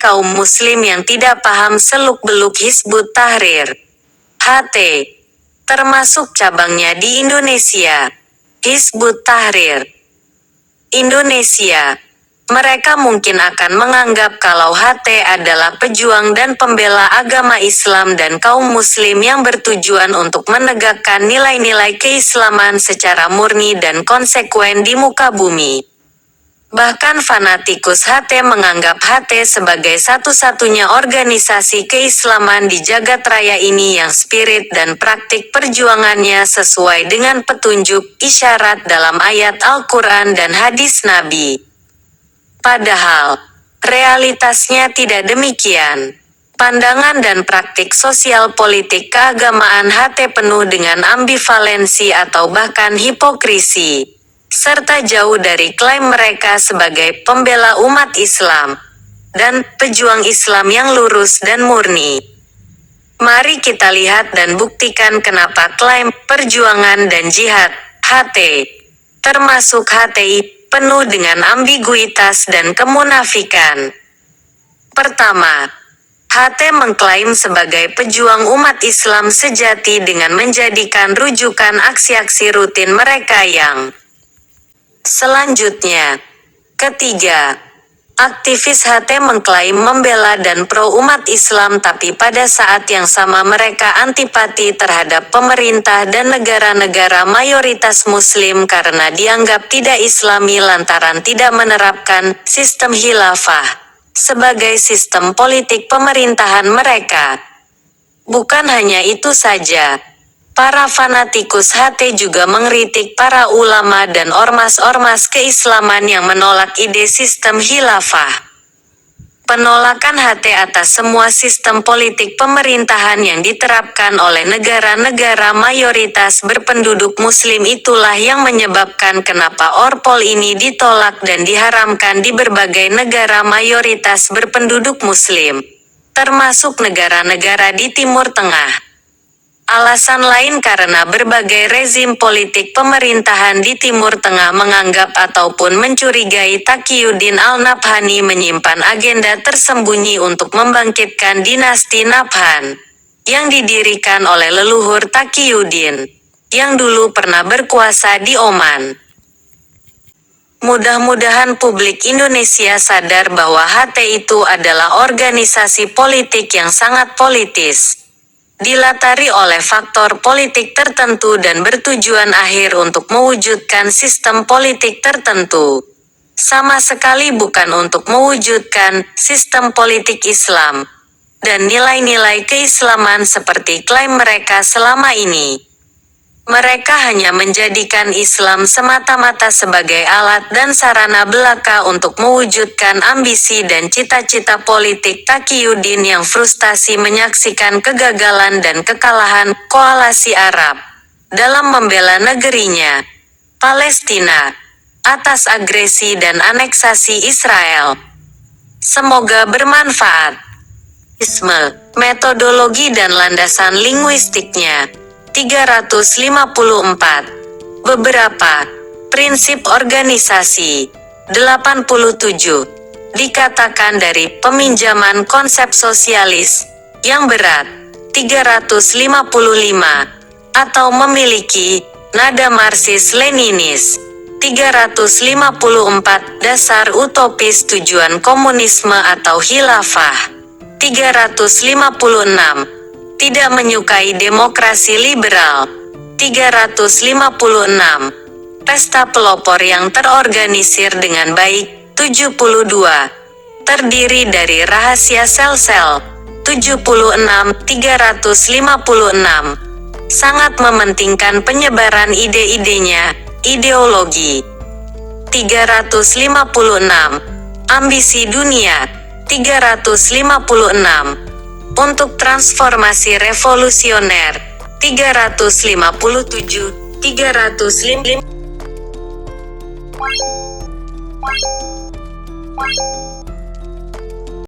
kaum muslim yang tidak paham seluk-beluk Hizbut Tahrir (HT), termasuk cabangnya di Indonesia, Hizbut Tahrir Indonesia. Mereka mungkin akan menganggap kalau HT adalah pejuang dan pembela agama Islam dan kaum muslim yang bertujuan untuk menegakkan nilai-nilai keislaman secara murni dan konsekuen di muka bumi. Bahkan fanatikus HT menganggap HT sebagai satu-satunya organisasi keislaman di jagat raya ini yang spirit dan praktik perjuangannya sesuai dengan petunjuk, isyarat dalam ayat Al-Quran dan hadis Nabi. Padahal, realitasnya tidak demikian. Pandangan dan praktik sosial politik keagamaan HT penuh dengan ambivalensi atau bahkan hipokrisi, serta jauh dari klaim mereka sebagai pembela umat Islam dan pejuang Islam yang lurus dan murni. Mari kita lihat dan buktikan kenapa klaim perjuangan dan jihad HT, termasuk HTI, penuh dengan ambiguitas dan kemunafikan. Pertama, HT mengklaim sebagai pejuang umat Islam sejati dengan menjadikan rujukan aksi-aksi rutin mereka yang selanjutnya. Ketiga, aktivis HT mengklaim membela dan pro umat Islam tapi pada saat yang sama mereka antipati terhadap pemerintah dan negara-negara mayoritas muslim karena dianggap tidak islami lantaran tidak menerapkan sistem khilafah sebagai sistem politik pemerintahan mereka. Bukan hanya itu saja, para fanatikus HT juga mengkritik para ulama dan ormas-ormas keislaman yang menolak ide sistem khilafah. Penolakan HT atas semua sistem politik pemerintahan yang diterapkan oleh negara-negara mayoritas berpenduduk muslim itulah yang menyebabkan kenapa Orpol ini ditolak dan diharamkan di berbagai negara mayoritas berpenduduk muslim, termasuk negara-negara di Timur Tengah. Alasan lain karena berbagai rezim politik pemerintahan di Timur Tengah menganggap ataupun mencurigai Taqiyuddin Al-Nabhani menyimpan agenda tersembunyi untuk membangkitkan dinasti Nabhan, yang didirikan oleh leluhur Taqiyuddin, yang dulu pernah berkuasa di Oman. Mudah-mudahan publik Indonesia sadar bahwa HT itu adalah organisasi politik yang sangat politis, dilatari oleh faktor politik tertentu dan bertujuan akhir untuk mewujudkan sistem politik tertentu. Sama sekali bukan untuk mewujudkan sistem politik Islam dan nilai-nilai keislaman seperti klaim mereka selama ini. Mereka hanya menjadikan Islam semata-mata sebagai alat dan sarana belaka untuk mewujudkan ambisi dan cita-cita politik Taqiyuddin yang frustasi menyaksikan kegagalan dan kekalahan koalisi Arab dalam membela negerinya, Palestina, atas agresi dan aneksasi Israel. Semoga bermanfaat. Metodologi dan landasan linguistiknya. 354. Beberapa prinsip organisasi. 87. Dikatakan dari peminjaman konsep sosialis yang berat. 355. Atau memiliki nada Marxis-Leninis. 354. Dasar utopis tujuan komunisme atau khilafah. 356. Tidak menyukai demokrasi liberal. 356. Pesta pelopor yang terorganisir dengan baik. 72. Terdiri dari rahasia sel-sel. 76. 356. Sangat mementingkan penyebaran ide-idenya, ideologi. 356. Ambisi dunia. 356. Untuk transformasi revolusioner. 357. 305.